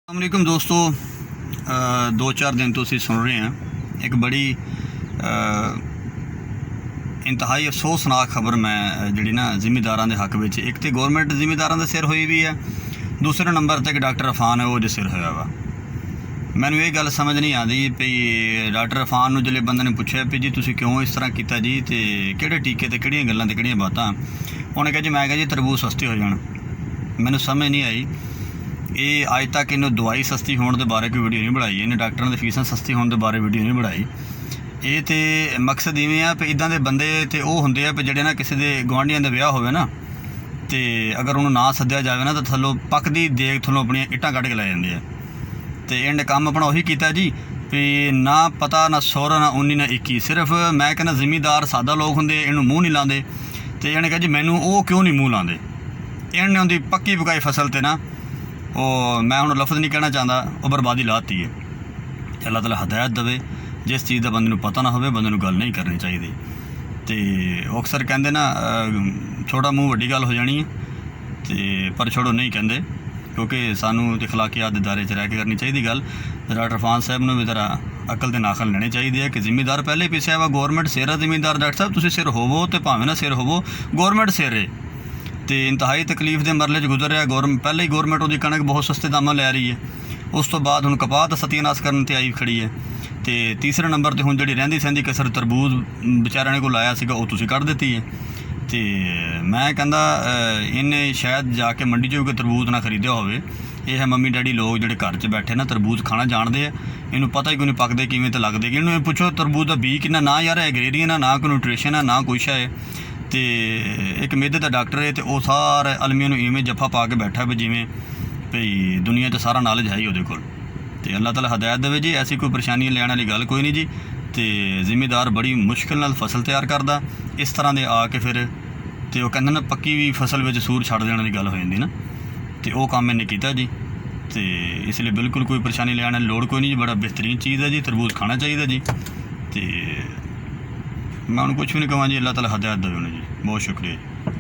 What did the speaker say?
अस्सलामुअलैकुम दोस्तों, 2-4 दिन तो असीं सुन रहे हैं एक बड़ी इंतहाई अफसोसनाक खबर मैं जी ना जिमीदारां दे हक विच। एक तो गौरमेंट जिमीदारां दे सिर हुई भी है, दूसरे नंबर ते एक डॉक्टर अफान है वो जो सिर होया वा। मैनूं ये गल समझ नहीं आती भी डॉक्टर अफान नूं जिहड़े बंदे ने पुछया भी जी तुसीं क्यों इस तरह कीता जी, ते किहड़े टीके ते किहड़ियां गल्लां ते किहड़ियां बातां। उन्हें कहा जी मैं कहा जी तरबूज सस्ते हो जाण। मैनूं समझ नहीं आई। ये अज तक इन्हों दवाई सस्ती होने के बारे कोई वीडियो नहीं बनाई, इन्हें डॉक्टरों की फीसां सस्ती होने के बारे वीडियो नहीं बनाई। ये तो मकसद इवें आ भी इदां दे बंदे तो वो होंदे आ भी जिहड़े ना किसी के गुआढ़ियां दे विआह होवे ना, तो अगर उन्होंने ना सद्दिया जाए ना तो थल्लों पकदी देग थल्लों अपनी इट्टां कढ के लै जांदे आ। तो इन्हें काम अपना उही कीता जी भी ना पता ना सौरा ना 19 ना 21। सिर्फ मैं कहना जिमीदार सादा लोग होंदे इन्हूं मूँह नहीं लाते। तो इन्हें कहा जी मैनूं वो क्यों नहीं मूँह लाते। इन्हें उनकी पक्की पकाई फसल ते ना वो मैं हुण लफ्ज़ नहीं कहना चाहता, वो बर्बादी लाती है। अल्लाह ताला हदायत देवे। जिस चीज़ का बंदे नूं पता ना होवे बंदे नूं गल नहीं करनी चाहिए। तो अक्सर कहते ना छोटा मूँह वड्डी गल हो जानी है, तो पर छोड़ो नहीं कहते क्योंकि सानू अखलाकियात दे दायरे च रह के करनी चाहिए गल। डॉक्टर अफान साहब नूं भी जरा अकल दे नाखल लेने चाहिए कि जिमीदार पहले पिछया वा, गौरमेंट सिर है। जिमीदार डॉक्टर साहब तुसीं सिर होवो तो भावें ना सिर होवो, गौरमेंट सिर है। तो इंतहाई तकलीफ के मरले गुजर रहा। पहले ही गौरमेंट वो कणक बहुत सस्ते दामां लै रही है, उस तो बाद हुण कपाह तो सत्यानाश करन ते आई खड़ी है। तो तीसरे नंबर पर हुण जिहड़ी रहिंदी सहंदी कसर तरबूज बेचारिਆਂ ने को लाया सीगा वो तुसीं कढ दित्ती है। तो मैं कहंदा इन्हें शायद जाके मंडी चों कोई तरबूज ना खरीदिया होवे। ये है मम्मी डैडी लोग जिहड़े घर च बैठे ना तरबूज खाना जाणदे आ, इन्हूं पता ही कोई नहीं पकदे किवें ते लगदे कि इन्हूं पुछो तरबूज दा बी किन्ना ना यार एग्रेरियन है ना कोई न्यूट्रिशन है ना कुछ है। तो एक मेदे का डॉक्टर है तो वह सारे अलमिया इवें जफा पा के बैठा भी जिमें भई दुनिया तो सारा नॉलेज है ही वो कोल। तो अल्लाह ताला हदायत देवे जी, ऐसी कोई परेशानी लेने वाली गल कोई नहीं जी। तो जिमीदार बड़ी मुश्किल नाल फसल तैयार करता इस तरह के आके फिर तो वह कहते ना पक्की भी फसल में सूर छड़ देने की गल हो जाती ना, तो वह काम इन्हें किया जी। तो इसलिए बिल्कुल कोई परेशानी लेने की लोड़ कोई नहीं जी, बड़ा बेहतरीन चीज़ है जी, तरबूज खाना चाहिए जी। तो मैं उन्हें कुछ भी नहीं कहूँ जी, अल्लाह ताला हदायत देवे उन्हें जी। बहुत शुक्रिया जी।